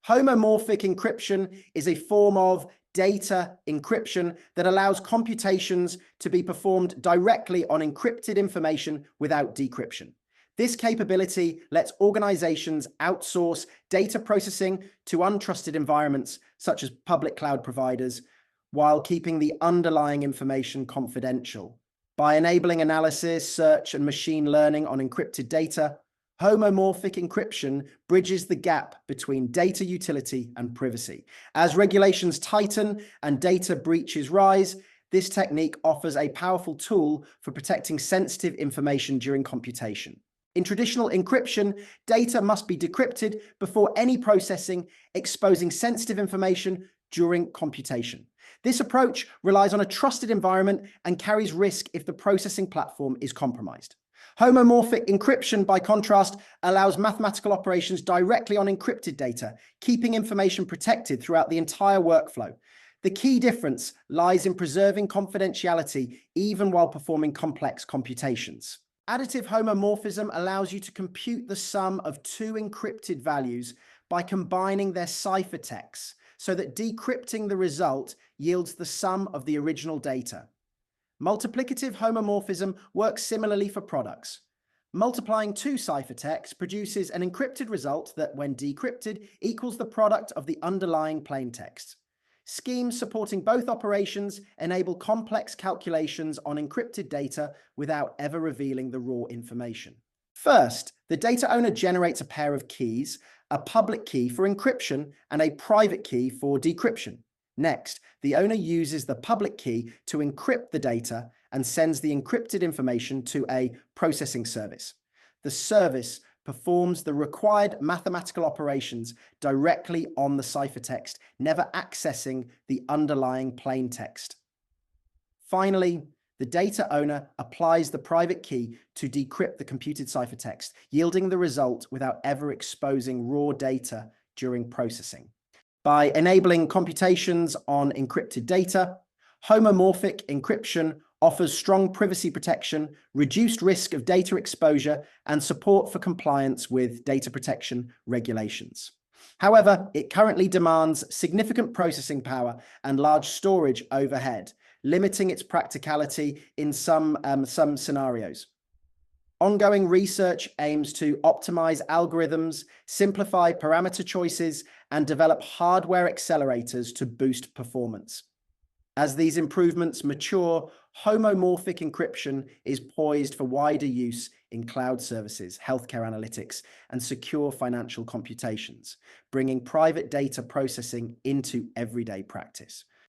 Homomorphic encryption is a form of data encryption that allows computations to be performed directly on encrypted information without decryption. This capability lets organizations outsource data processing to untrusted environments such as public cloud providers, while keeping the underlying information confidential. By enabling analysis, search, and machine learning on encrypted data, homomorphic encryption bridges the gap between data utility and privacy. As regulations tighten and data breaches rise, this technique offers a powerful tool for protecting sensitive information during computation. In traditional encryption, data must be decrypted before any processing, exposing sensitive information during computation. This approach relies on a trusted environment and carries risk if the processing platform is compromised. Homomorphic encryption, by contrast, allows mathematical operations directly on encrypted data, keeping information protected throughout the entire workflow. The key difference lies in preserving confidentiality even while performing complex computations. Additive homomorphism allows you to compute the sum of two encrypted values by combining their ciphertexts, so that decrypting the result yields the sum of the original data. Multiplicative homomorphism works similarly for products. Multiplying two ciphertexts produces an encrypted result that, when decrypted, equals the product of the underlying plaintext. Schemes supporting both operations enable complex calculations on encrypted data without ever revealing the raw information. First, the data owner generates a pair of keys, a public key for encryption and a private key for decryption. Next, the owner uses the public key to encrypt the data and sends the encrypted information to a processing service. The service performs the required mathematical operations directly on the ciphertext, never accessing the underlying plaintext. Finally, the data owner applies the private key to decrypt the computed ciphertext, yielding the result without ever exposing raw data during processing. By enabling computations on encrypted data, homomorphic encryption offers strong privacy protection, reduced risk of data exposure, and support for compliance with data protection regulations. However, it currently demands significant processing power and large storage overhead, limiting its practicality in some scenarios. Ongoing research aims to optimize algorithms, simplify parameter choices, and develop hardware accelerators to boost performance. As these improvements mature, homomorphic encryption is poised for wider use in cloud services, healthcare analytics, and secure financial computations, bringing private data processing into everyday practice.